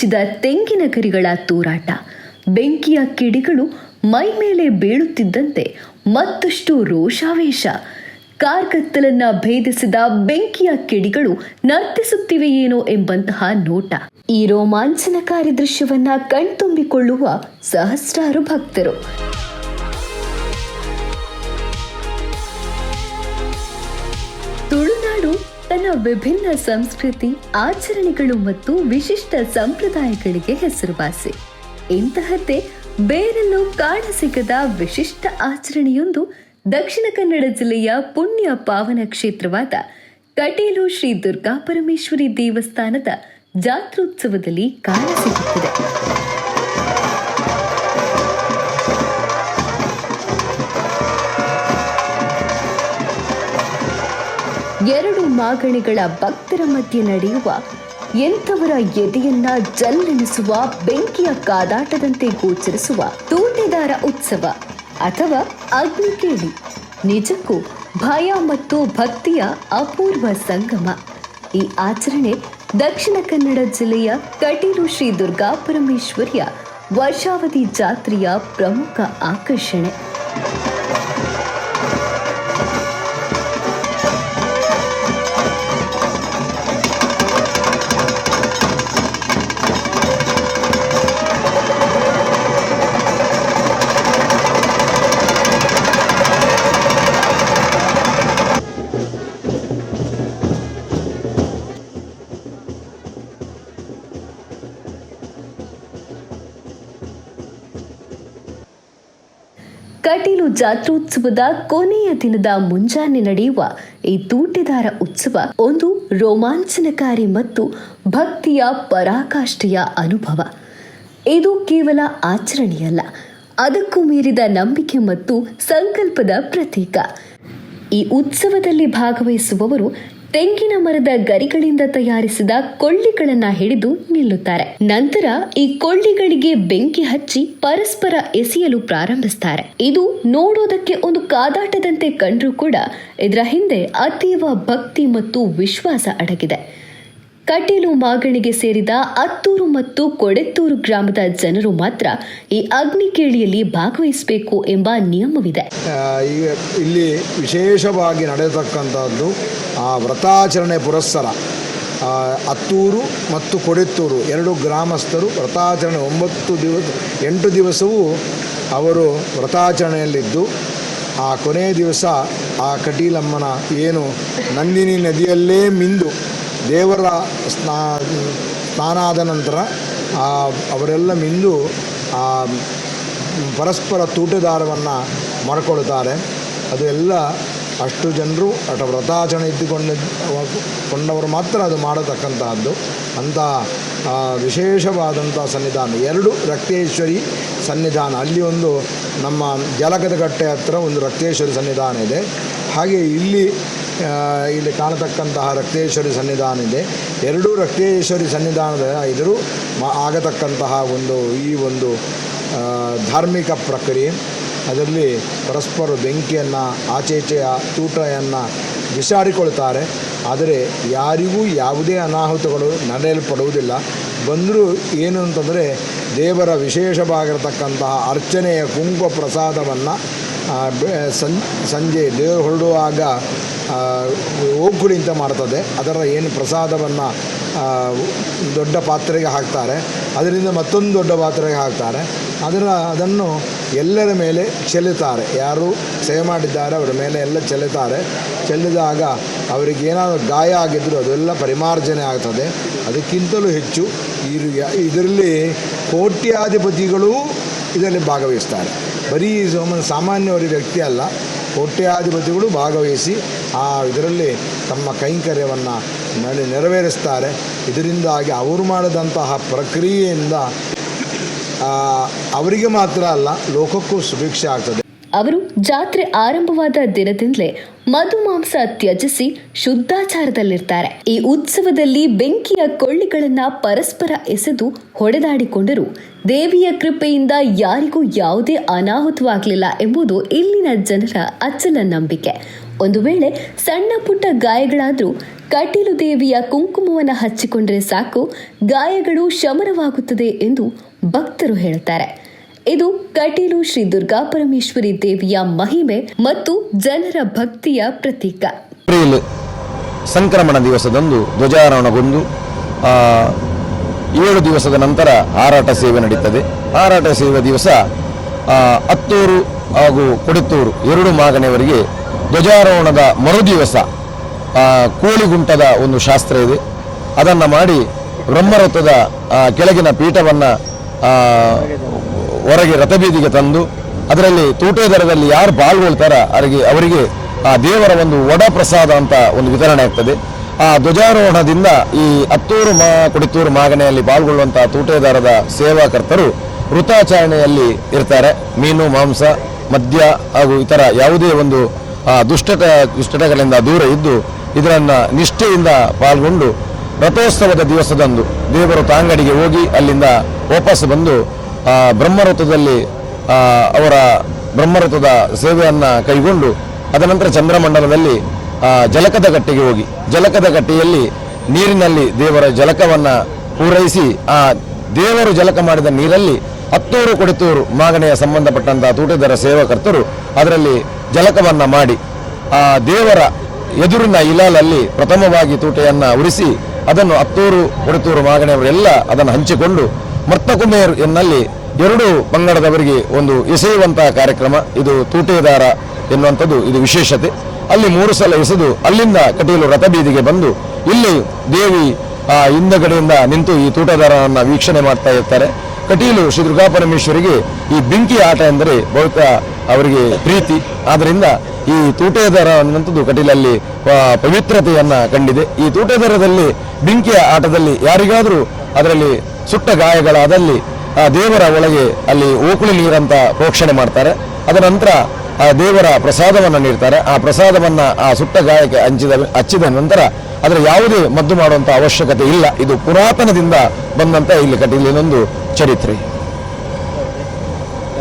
ಮಿಂಚಿದ ತೆಂಗಿನ ಗರಿಗಳ ತೂರಾಟ, ಬೆಂಕಿಯ ಕಿಡಿಗಳು ಮೈ ಮೇಲೆ ಬೀಳುತ್ತಿದ್ದಂತೆ ಮತ್ತಷ್ಟು ರೋಷಾವೇಶ. ಕಾರ್ಗತ್ತಲನ್ನ ಭೇದಿಸಿದ ಬೆಂಕಿಯ ಕಿಡಿಗಳು ನರ್ತಿಸುತ್ತಿವೆಯೇನೋ ಎಂಬಂತಹ ನೋಟ. ಈ ರೋಮಾಂಚನಕಾರಿ ದೃಶ್ಯವನ್ನ ಕಣ್ತುಂಬಿಕೊಳ್ಳುವ ಸಹಸ್ರಾರು ಭಕ್ತರು. ತುಳುನಾಡು ತನ್ನ ವಿಭಿನ್ನ ಸಂಸ್ಕೃತಿ, ಆಚರಣೆಗಳು ಮತ್ತು ವಿಶಿಷ್ಟ ಸಂಪ್ರದಾಯಗಳಿಗೆ ಹೆಸರುವಾಸಿ. ಇಂತಹದ್ದೇ ಬೇರೆಲ್ಲೂ ಕಾಣಸಿಗದ ವಿಶಿಷ್ಟ ಆಚರಣೆಯೊಂದು ದಕ್ಷಿಣ ಕನ್ನಡ ಜಿಲ್ಲೆಯ ಪುಣ್ಯ ಪಾವನ ಕ್ಷೇತ್ರವಾದ ಕಟೀಲು ಶ್ರೀ ದುರ್ಗಾಪರಮೇಶ್ವರಿ ದೇವಸ್ಥಾನದ ಜಾತ್ರೋತ್ಸವದಲ್ಲಿ ಕಾಣಸಿಗುತ್ತದೆ. ಎರಡು ಮಾಗಣಿಗಳ ಭಕ್ತರ ಮಧ್ಯೆ ನಡೆಯುವ, ಎಂಥವರ ಎದೆಯನ್ನ ಜಲ್ಲೆನಿಸುವ, ಬೆಂಕಿಯ ಕಾದಾಟದಂತೆ ಗೋಚರಿಸುವ ತೂಟೆದಾರ ಉತ್ಸವ ಅಥವಾ ಅಗ್ನಿಕೇಳಿ ನಿಜಕ್ಕೂ ಭಯ ಮತ್ತು ಭಕ್ತಿಯ ಅಪೂರ್ವ ಸಂಗಮ. ಈ ಆಚರಣೆ ದಕ್ಷಿಣ ಕನ್ನಡ ಜಿಲ್ಲೆಯ ಕಟೀಲು ಶ್ರೀ ದುರ್ಗಾಪರಮೇಶ್ವರಿಯ ವರ್ಷಾವಧಿ ಜಾತ್ರೆಯ ಪ್ರಮುಖ ಆಕರ್ಷಣೆ. ಕಟೀಲು ಜಾತ್ರೋತ್ಸವದ ಕೊನೆಯ ದಿನದ ಮುಂಜಾನೆ ನಡೆಯುವ ಈ ತೂಟೆದಾರ ಉತ್ಸವ ಒಂದು ರೋಮಾಂಚನಕಾರಿ ಮತ್ತು ಭಕ್ತಿಯ ಪರಾಕಾಷ್ಠೆಯ ಅನುಭವ. ಇದು ಕೇವಲ ಆಚರಣೆಯಲ್ಲ, ಅದಕ್ಕೂ ಮೀರಿದ ನಂಬಿಕೆ ಮತ್ತು ಸಂಕಲ್ಪದ ಪ್ರತೀಕ. ಈ ಉತ್ಸವದಲ್ಲಿ ಭಾಗವಹಿಸುವವರು ತೆಂಗಿನ ಮರದ ಗರಿಗಳಿಂದ ತಯಾರಿಸಿದ ಕೊಳ್ಳಿಗಳನ್ನು ಹಿಡಿದು ನಿಲ್ಲುತ್ತಾರೆ. ನಂತರ ಈ ಕೊಳ್ಳಿಗಳಿಗೆ ಬೆಂಕಿ ಹಚ್ಚಿ ಪರಸ್ಪರ ಎಸೆಯಲು ಪ್ರಾರಂಭಿಸುತ್ತಾರೆ. ಇದು ನೋಡೋದಕ್ಕೆ ಒಂದು ಕಾದಾಟದಂತೆ ಕಂಡ್ರೂ ಕೂಡ ಇದರ ಹಿಂದೆ ಅತೀವ ಭಕ್ತಿ ಮತ್ತು ವಿಶ್ವಾಸ ಅಡಗಿದೆ. ಕಟೀಲು ಮಾಗಣಿಗೆ ಸೇರಿದ ಅತ್ತೂರು ಮತ್ತು ಕೊಡೆತ್ತೂರು ಗ್ರಾಮದ ಜನರು ಮಾತ್ರ ಈ ಅಗ್ನಿಕೇಳಿಯಲ್ಲಿ ಭಾಗವಹಿಸಬೇಕು ಎಂಬ ನಿಯಮವಿದೆ. ಇಲ್ಲಿ ವಿಶೇಷವಾಗಿ ನಡೆಯತಕ್ಕಂಥದ್ದು ವ್ರತಾಚರಣೆ ಪುರಸ್ಸರ. ಅತ್ತೂರು ಮತ್ತು ಕೊಡೆತ್ತೂರು ಎರಡು ಗ್ರಾಮಸ್ಥರು ವ್ರತಾಚರಣೆ 8 ದಿವಸವೂ ಅವರು ವ್ರತಾಚರಣೆಯಲ್ಲಿದ್ದು, ಆ ಕೊನೆಯ ದಿವಸ ಆ ಕಟೀಲಮ್ಮನ ಏನು ನಂದಿನಿ ನದಿಯಲ್ಲೇ ಮಿಂದು ದೇವರ ಸ್ನಾನ ನಂತರ ಅವರೆಲ್ಲ ಮಿಂದು ಪರಸ್ಪರ ತೂಟೆದಾರವನ್ನು ಮಾಡಿಕೊಳ್ತಾರೆ. ಅದು ಎಲ್ಲ ಅಷ್ಟು ಜನರು ವ್ರತಾಚರಣೆ ಕೊಂಡವರು ಮಾತ್ರ ಅದು ಮಾಡತಕ್ಕಂತಹದ್ದು. ಅಂಥ ವಿಶೇಷವಾದಂಥ ಸನ್ನಿಧಾನ 2 ರಕ್ತೇಶ್ವರಿ ಸನ್ನಿಧಾನ. ಅಲ್ಲಿ ಒಂದು ನಮ್ಮ ಜಲಕದ ಕಟ್ಟೆ ಹತ್ರ ಒಂದು ರಕ್ತೇಶ್ವರಿ ಸನ್ನಿಧಾನ ಇದೆ. ಹಾಗೆ ಇಲ್ಲಿ ಕಾಣತಕ್ಕಂತಹ ರಕ್ತೇಶ್ವರಿ ಸನ್ನಿಧಾನ ಇದೆ. 2 ರಕ್ತೇಶ್ವರಿ ಸನ್ನಿಧಾನದ ಎದುರು ಆಗತಕ್ಕಂತಹ ಈ ಒಂದು ಧಾರ್ಮಿಕ ಪ್ರಕ್ರಿಯೆ. ಅದರಲ್ಲಿ ಪರಸ್ಪರ ಬೆಂಕಿಯನ್ನು ಆಚೆಯ ತೂಟವನ್ನು ಬಿಸಾಡಿಕೊಳ್ತಾರೆ. ಆದರೆ ಯಾರಿಗೂ ಯಾವುದೇ ಅನಾಹುತಗಳು ನಡೆಯಲ್ಪಡುವುದಿಲ್ಲ. ಬಂದರೂ ಏನು ಅಂತಂದರೆ ದೇವರ ವಿಶೇಷವಾಗಿರತಕ್ಕಂತಹ ಅರ್ಚನೆಯ ಕುಂಕುಮ ಪ್ರಸಾದವನ್ನು ಸಂಜೆ ದೇವರು ಹೊರಡುವಾಗ ಓಕುಳಿ ಅಂತ ಮಾಡ್ತದೆ. ಅದರ ಏನು ಪ್ರಸಾದವನ್ನು ದೊಡ್ಡ ಪಾತ್ರೆಗೆ ಹಾಕ್ತಾರೆ, ಅದರಿಂದ ಮತ್ತೊಂದು ದೊಡ್ಡ ಪಾತ್ರೆಗೆ ಹಾಕ್ತಾರೆ. ಅದನ್ನು ಎಲ್ಲರ ಮೇಲೆ ಚೆಲ್ಲುತ್ತಾರೆ. ಯಾರು ಸೇವೆ ಮಾಡಿದ್ದಾರೆ ಅವರ ಮೇಲೆ ಎಲ್ಲ ಚೆಲ್ಲುತ್ತಾರೆ. ಚೆಲ್ಲಿದಾಗ ಅವರಿಗೆ ಏನಾದರೂ ಗಾಯ ಆಗಿದ್ದರೂ ಅದೆಲ್ಲ ಪರಿಮಾರ್ಜನೆ ಆಗ್ತದೆ. ಅದಕ್ಕಿಂತಲೂ ಹೆಚ್ಚು ಇದರಲ್ಲಿ ಕೋಟ್ಯಾಧಿಪತಿಗಳೂ ಇದರಲ್ಲಿ ಭಾಗವಹಿಸ್ತಾರೆ. ಬರೀ ಸಾಮಾನ್ಯವರ ವ್ಯಕ್ತಿ ಅಲ್ಲ, ಕೋಟ್ಯಾಧಿಪತಿಗಳು ಭಾಗವಹಿಸಿ ಇದರಲ್ಲಿ ತಮ್ಮ ಕೈಂಕರ್ಯವನ್ನು ನೆರವೇರಿಸ್ತಾರೆ. ಇದರಿಂದಾಗಿ ಅವರು ಮಾಡಿದಂತಹ ಪ್ರಕ್ರಿಯೆಯಿಂದ ಅವರಿಗೆ ಮಾತ್ರ ಅಲ್ಲ, ಲೋಕಕ್ಕೂ ಸುಭಿಕ್ಷೆ ಆಗ್ತದೆ. ಅವರು ಜಾತ್ರೆ ಆರಂಭವಾದ ದಿನದಿಂದಲೇ ಮಧು ಮಾಂಸ ತ್ಯಜಿಸಿ ಶುದ್ಧಾಚಾರದಲ್ಲಿರ್ತಾರೆ. ಈ ಉತ್ಸವದಲ್ಲಿ ಬೆಂಕಿಯ ಕೊಳ್ಳಿಗಳನ್ನ ಪರಸ್ಪರ ಎಸೆದು ಹೊಡೆದಾಡಿಕೊಂಡರು ದೇವಿಯ ಕೃಪೆಯಿಂದ ಯಾರಿಗೂ ಯಾವುದೇ ಅನಾಹುತವಾಗಲಿಲ್ಲ ಎಂಬುದು ಇಲ್ಲಿನ ಜನರ ಅಚ್ಚಲ ನಂಬಿಕೆ. ಒಂದು ವೇಳೆ ಸಣ್ಣ ಪುಟ್ಟ ಗಾಯಗಳಾದರೂ ಕಟೀಲು ದೇವಿಯ ಕುಂಕುಮವನ್ನು ಹಚ್ಚಿಕೊಂಡ್ರೆ ಸಾಕು ಗಾಯಗಳು ಶಮನವಾಗುತ್ತದೆ ಎಂದು ಭಕ್ತರು ಹೇಳುತ್ತಾರೆ. ಇದು ಕಟೀಲು ಶ್ರೀ ದುರ್ಗಾಪರಮೇಶ್ವರಿ ದೇವಿಯ ಮಹಿಮೆ ಮತ್ತು ಜನರ ಭಕ್ತಿಯ ಪ್ರತೀಕ. ಏಪ್ರಿಲ್ ಸಂಕ್ರಮಣ ದಿವಸದಂದು ಧ್ವಜಾರೋಹಣಗೊಂಡು 7 ದಿವಸದ ನಂತರ ಹಾರಾಟ ಸೇವೆ ನಡೀತದೆ. ಹಾರಾಟ ಸೇವೆ ದಿವಸ ಅತ್ತೂರು ಹಾಗೂ ಕೊಡಿತ್ತೂರು 2 ಮಾಗನೆಯವರಿಗೆ ಧ್ವಜಾರೋಹಣದ ಮರುದಿವಸ ಕೋಳಿಗುಂಟದ ಒಂದು ಶಾಸ್ತ್ರ ಇದೆ. ಅದನ್ನು ಮಾಡಿ ಬ್ರಹ್ಮರಥದ ಕೆಳಗಿನ ಪೀಠವನ್ನು ಹೊರಗೆ ರಥಬೀದಿಗೆ ತಂದು ಅದರಲ್ಲಿ ತೂಟೇದರದಲ್ಲಿ ಯಾರು ಪಾಲ್ಗೊಳ್ತಾರ ಅವರಿಗೆ ಆ ದೇವರ ಒಂದು ಒಡ ಪ್ರಸಾದ ಅಂತ ಒಂದು ವಿತರಣೆ ಆಗ್ತದೆ. ಆ ಧ್ವಜಾರೋಹಣದಿಂದ ಈ ಅತ್ತೂರು ಕೊಡಿತ್ತೂರು ಮಾಗನೆಯಲ್ಲಿ ಪಾಲ್ಗೊಳ್ಳುವಂತಹ ತೂಟೇದಾರದ ಸೇವಾಕರ್ತರು ವೃತಾಚರಣೆಯಲ್ಲಿ ಇರ್ತಾರೆ. ಮೀನು, ಮಾಂಸ, ಮದ್ಯ ಹಾಗೂ ಇತರ ಯಾವುದೇ ಒಂದು ದುಷ್ಟತೆಗಳಿಂದ ದೂರ ಇದ್ದು ಇದರನ್ನು ನಿಷ್ಠೆಯಿಂದ ಪಾಲ್ಗೊಂಡು ರಥೋತ್ಸವದ ದಿವಸದಂದು ದೇವರು ತಾಂಗಡಿಗೆ ಹೋಗಿ ಅಲ್ಲಿಂದ ವಾಪಸ್ ಬಂದು ಬ್ರಹ್ಮರಥದಲ್ಲಿ ಅವರ ಬ್ರಹ್ಮರಥದ ಸೇವೆಯನ್ನು ಕೈಗೊಂಡು ಅದನಂತರ ಚಂದ್ರಮಂಡಲದಲ್ಲಿ ಜಲಕದ ಗಟ್ಟಿಗೆ ಹೋಗಿ ಜಲಕದ ಗಟ್ಟಿಯಲ್ಲಿ ನೀರಿನಲ್ಲಿ ದೇವರ ಜಲಕವನ್ನು ಪೂರೈಸಿ ಆ ದೇವರು ಜಲಕ ಮಾಡಿದ ನೀರಲ್ಲಿ ಅತ್ತೂರು ಕೊಡಿತ್ತೂರು ಮಾಗನೆಯ ಸಂಬಂಧಪಟ್ಟಂತಹ ತೂಟೇದಾರ ಸೇವಾಕರ್ತರು ಅದರಲ್ಲಿ ಜಲಕವನ್ನು ಮಾಡಿ ಆ ದೇವರ ಎದುರಿನ ಇಲಾಲಲ್ಲಿ ಪ್ರಥಮವಾಗಿ ತೂಟೆಯನ್ನು ಉರಿಸಿ ಅದನ್ನು ಅತ್ತೂರು ಕೊಡಿತ್ತೂರು ಮಾಗನೆಯವರೆಲ್ಲ ಅದನ್ನು ಹಂಚಿಕೊಂಡು ಮರ್ತಕುಮೇರ್ ಎನ್ನಲ್ಲಿ 2 ಪಂಗಡದವರಿಗೆ ಒಂದು ಎಸೆಯುವಂತಹ ಕಾರ್ಯಕ್ರಮ. ಇದು ತೂಟೇದಾರ ಎನ್ನುವಂಥದ್ದು ಇದು ವಿಶೇಷತೆ. ಅಲ್ಲಿ 3 ಸಲ ಎಸೆದು ಅಲ್ಲಿಂದ ಕಟೀಲು ರಥಬೀದಿಗೆ ಬಂದು ಇಲ್ಲಿ ದೇವಿ ಹಿಂದಗಡೆಯಿಂದ ನಿಂತು ಈ ತೂಟೇದಾರನನ್ನು ವೀಕ್ಷಣೆ ಮಾಡ್ತಾ ಇರ್ತಾರೆ. ಕಟೀಲು ಶ್ರೀ ದುರ್ಗಾಪರಮೇಶ್ವರಿಗೆ ಈ ಬೆಂಕಿ ಆಟ ಎಂದರೆ ಬಹುತೇಕ ಅವರಿಗೆ ಪ್ರೀತಿ. ಆದ್ದರಿಂದ ಈ ತೂಟೇದಾರ ಅನ್ನುವಂಥದ್ದು ಕಟೀಲಲ್ಲಿ ಪವಿತ್ರತೆಯನ್ನು ಕಂಡಿದೆ. ಈ ತೂಟೇದಾರದಲ್ಲಿ ಬೆಂಕಿಯ ಆಟದಲ್ಲಿ ಯಾರಿಗಾದರೂ ಅದರಲ್ಲಿ ಸುಟ್ಟ ಗಾಯಗಳಾದಲ್ಲಿ ದೇವರ ಒಳಗೆ ಅಲ್ಲಿ ಓಕುಳಿ ನೀರಂತ ಪ್ರೋಕ್ಷಣೆ ಮಾಡ್ತಾರೆ. ಅದರ ನಂತರ ಆ ದೇವರ ಪ್ರಸಾದವನ್ನು ನೀಡ್ತಾರೆ. ಆ ಪ್ರಸಾದವನ್ನು ಆ ಸುಟ್ಟ ಗಾಯಕ್ಕೆ ಹಚ್ಚಿದ ನಂತರ ಅದರ ಯಾವುದೇ ಮದ್ದು ಮಾಡುವಂಥ ಅವಶ್ಯಕತೆ ಇಲ್ಲ. ಇದು ಪುರಾತನದಿಂದ ಬಂದಂಥ ಇಲ್ಲಿ ಕಟೀಲಿನೊಂದು ಚರಿತ್ರೆ.